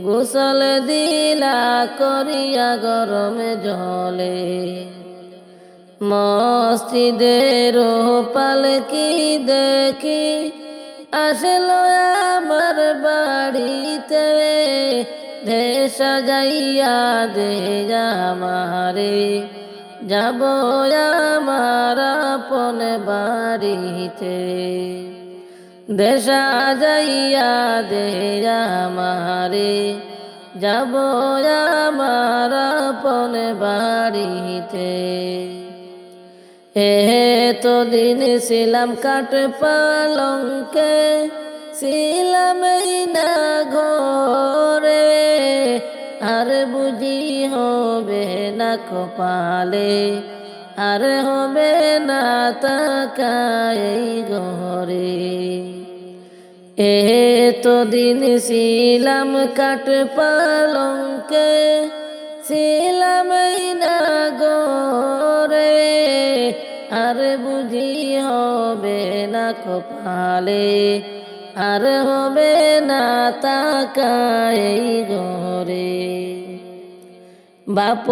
গোসল দিলা করিয়া গরম জলে। মসজিদের পালকি দেখি আসলো আমার বাড়িতে, দে সাজাইয়া দে আমারে যাব আমার আপন বাড়িতে, দেশা যাইয়া দে আমারে, যাব আমার আপন বাড়িতে। তো দিন ছিলাম কাঠ পালঙ্কে, ছিলাম এই না ঘরে, আর বুঝি হবে না কপালে, আর হবে না তাকাই ঘরে। তো দিন ছিলাম কাঠ পালঙ্কে, ছিলাম এই না ঘরে, আর বুঝি হবে না কপালে, আর হবে না তাকাই ঘরে। বাপ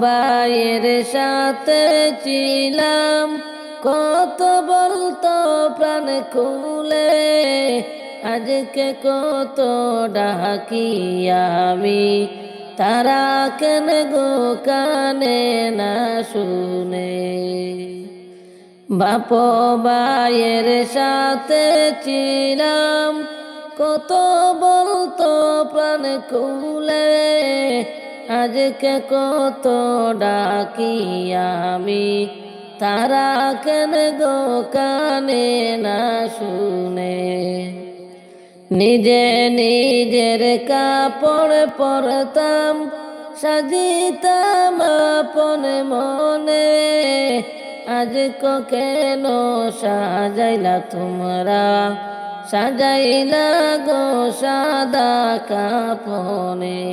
ভাইয়ের সাথে ছিলাম, কত বলতো প্রাণ খুলে, আজকে কত ডাকি আমি, তারা কেন গো কানে না শুনে। বাপ ভাইয়ের সাথে ছিলাম, কত বলতো প্রাণ খুলে, আজকে কত ডাকি আমি, তারা কেন গো কানে না শুনে। নিজে নিজের কাপড় পরতাম, সাজিতাম আপন মনে, আজকে কেন সাজাইলা তোমরা, সাজাইলা গো সাদা কাপনে।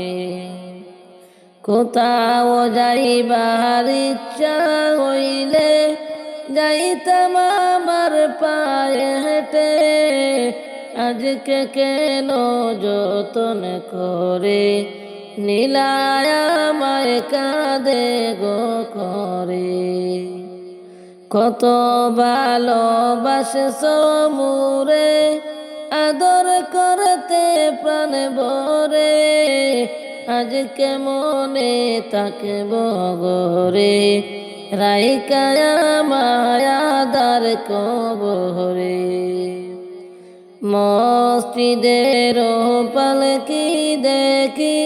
কোথাও যাইবার ইচ্ছা হইলে, যাইতাম আমার পায়ে হেঁটে, আজকে কেন যতন করে, নীলায় আমায় কাঁদে গো করে। কত ভালোবাসছো মোরে, আদর করতে প্রাণ ভরে, আজকে মনে থাকব গোরে, রাইকায়া মায়াদার কবরে। মসজিদের পালকি দেখি,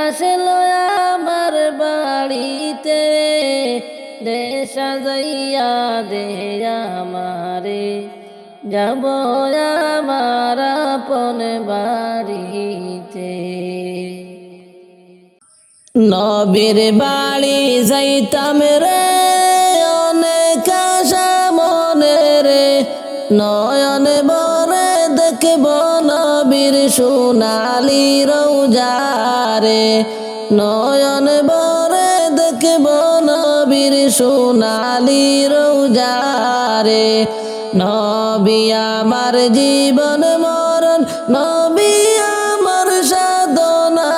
আসলো আমার বাড়িতে, দেশা যাইয়া দে আমারে, যাব আমার আপন বাড়িতে। নবীর বাড়ি যাইতাম রে, অনেক আশা মনে রে, নয়ন বরে দেখব নবীর সোনালি রওজা রে, নয়ন বরে দেখব নবীর সোনালি রওজা রে। নবী আমার জীবন মরণ, নবী আমার সাধনা,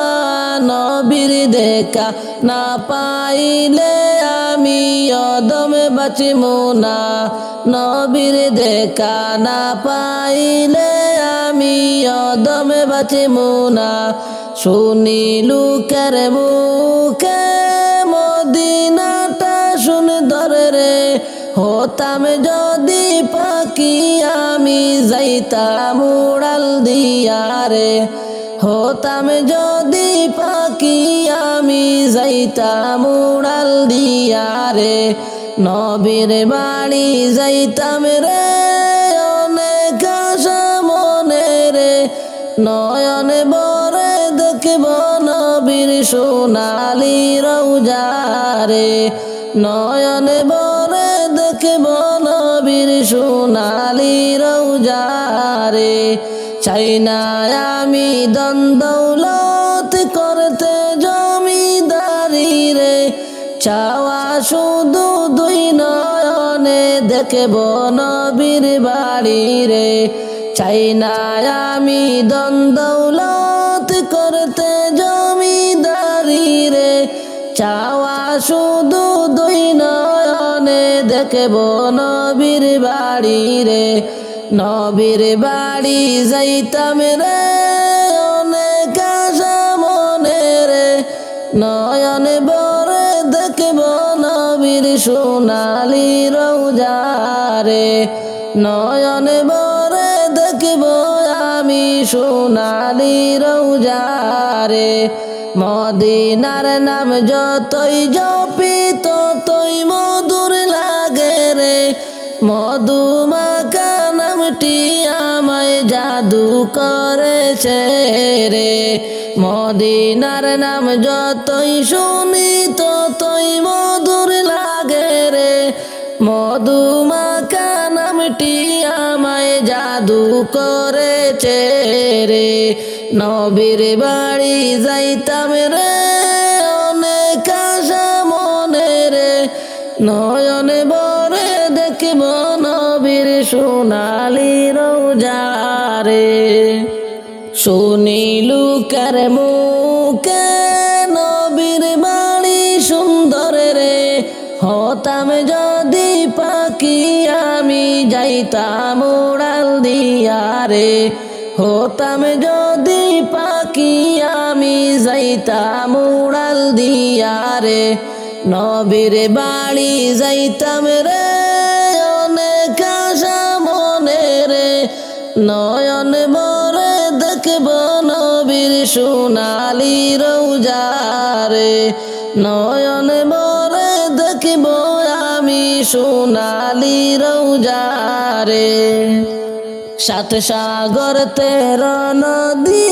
নবীর দেখা না পাইলে আমি অদমে বাঁচিব না, নবীর দেখা না পাইলে আমি অদমে বাঁচিব না। শুনি লোকের মুখে মদিনাটা সুন্দর রে, হতাম যদি পাখি আমি যাইতাম উড়াল দিয়া রে, হতাম যদি পাখি আমি যাইতাম উড়াল দিয়া রে। নবীর বাড়ি যাইতাম রে, অনেক আশা মনে রে, নয়ন বরে দেখব নবীর সোনালি রওজা রে, নয়ন বরে দেখব নবীর সোনালি রওজা রে। চাই না আমি ধন দৌলত করতে জমিদারি রে, চাওয়া শুধু দুই নয়নে দেখব নবীর বাড়ি রে। চাই না আমি ধন দৌলত করতে জমিদারি রে, চাওয়া শুধু দুই নয়নে দেখব নবীর বাড়ি রে। নবীর বাড়ি যাইতাম রে, অনেক আশা মনে রে, নয়ন বরে দেখব নবীর সোনালি রওজা রে, নয়ন বরে দেখব আমি সোনালি রোজারে। মদিনার নাম যতই জপি ততই মধুর লাগে রে। মধুমাখা নামটি আমায় জাদু করেছে রে। মদিনার নাম যতই শুনি ততই মধুর লাগে রে। মধুমাখা নামটি আমায় জাদু করেছে রে। নবীর বাড়ি যাইতাম রে অনেক আশা মনে রে। নয়নে বরে দেখব নবীর সোনালি রোজারে। শুনি লোকের মুখে নবীর বাড়ি সুন্দর রে। হতাম যদি পাখি আমি যাইতাম উড়াল দিয়া রে। হতাম যদি পাখি আমি যাইতাম উড়াল দিয়া রে। নবীর বাড়ি যাইতাম রে অনেক আশা মনে রে। নয়ন বরে দেখব নবীর সোনালি রোজারে। নয়ন বরে দেখব আমি সোনালি রোজারে। সাত সাগর 13 নদী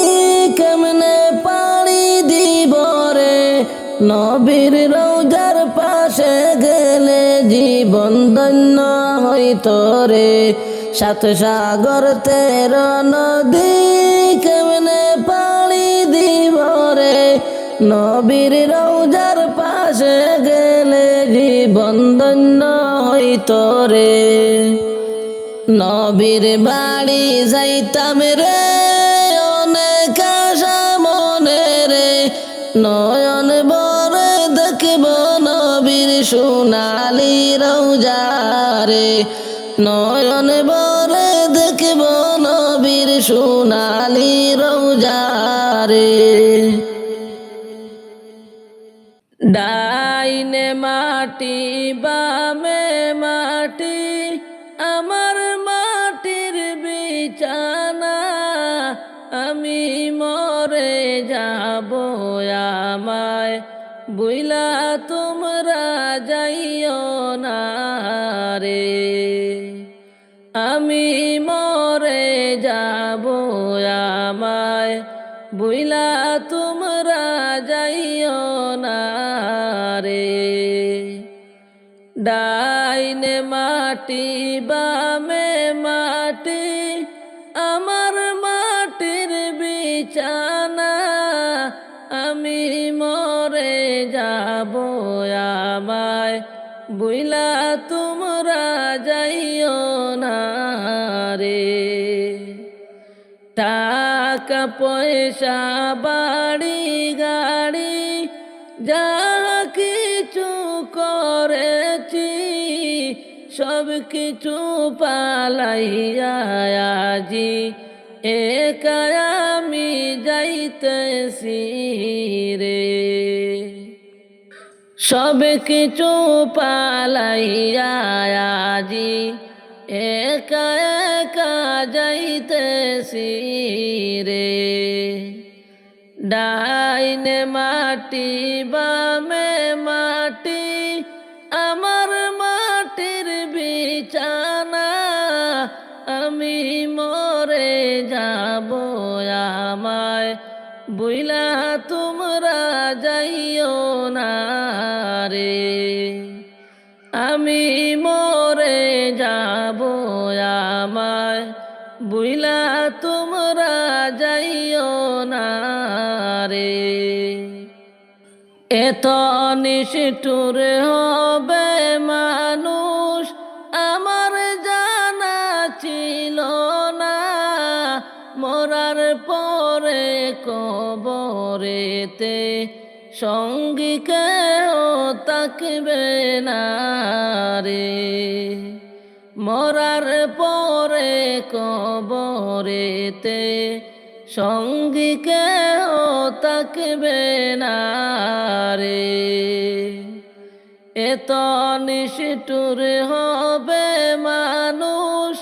কেমনে পাড়ি দিব রে। নবীর রোজার পাশে গেলে জীবন ধন্য হইতো রে। সাত সাগর 13 নদী কেমনে পাড়ি দিব রে। নবীর রোজার পাশে গেলে জীবন ধন্য হইতো রে। নবীর বাড়ি যাইতাম রে অনেক আশা মনে রে। নয়ন বরে দেখব নবীর সোনালি রোজারে। নয়ন বরে দেখব নবীর সোনালি রোজারে। ডাইনে মাটি বামে মাটি আমার মাটির বিছানা। আমি মরে যাব আমায় বুইলা তোমরা যাইও না রে। আমি মরে যাব আমায় বুইলা তোমরা যাইও না রে। ডাইনে মাটি বামে মাটি আমার মাটির বিছানা। আমি মরে যাব আমায় বুইলা তোমরা যাইও না রে। টাকা পয়সা বাড়ি গাড়ি যা কিছু করেছি সব কিছু পালাইয়া আজি একা আমি যাইতেছি রে। সব কিছু পালাইয়া আজি একা একা যাইতেছি রে। ডাইনে মাটি বামে মাটি আমার মাটির বিছানা। আমি মরে যাব আমায় বুইলা তোমরা যাইও না রে। আমি মরে যাব আমায় বুইলা তোমরা যাইও না রে। এত নিষ্ঠুর হবে মানুষ আমার জানা ছিল না। মরার পরে কবরেতে সঙ্গী কেহ থাকবে না রে। মরার পরে কবরেতে সঙ্গী কেহ থাকবে না রে। এত নিষ্ঠুর হবে মানুষ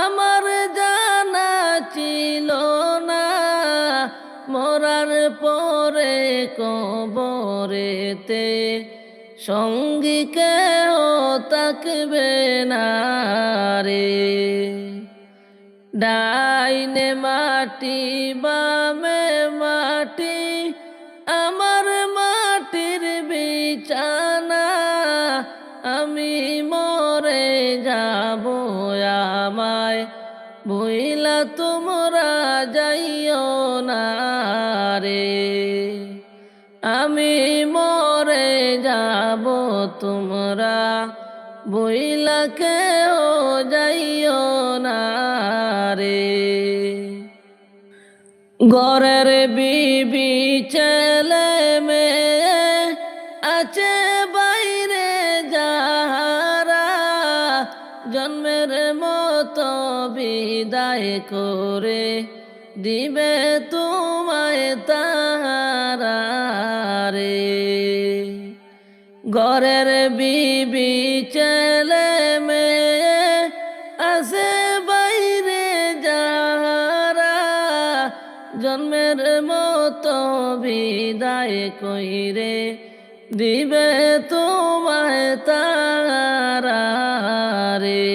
আমার জানা কবরেতে সঙ্গী কেহ থাকবে না রে। ডাইনে মাটি বামে মাটি আমার মাটির বিছানা, আমি মরে যাব আমায় ভুইলা তোমরা যাইও না রে। আমি মরে যাব তোমরা ভুইলা কেউ যাইও না রে। ঘরের বিবি ছেলে মেয়ে আছে বাইরে যাহারা, জন্মের মতো বিদায় করে দিবে তোমায় তাহারা রে। ঘরের বিবি ছেলে মেয়ে আছে বাইরে যাহারা, জন্মের মতো বিদায় কইরে দিবে তোমায় তারা রে।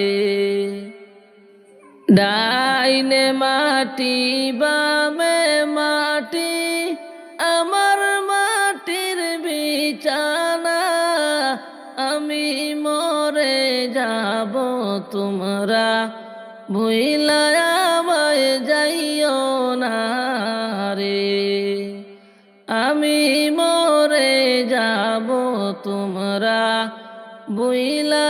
ডাইনে মাটি বামে মাটি আমার মাটির বিছানা, আমি মরে যাব তোমরা ভুইলা আমায় যাইও না রে। আমি মরে যাব তোমরা ভুইলা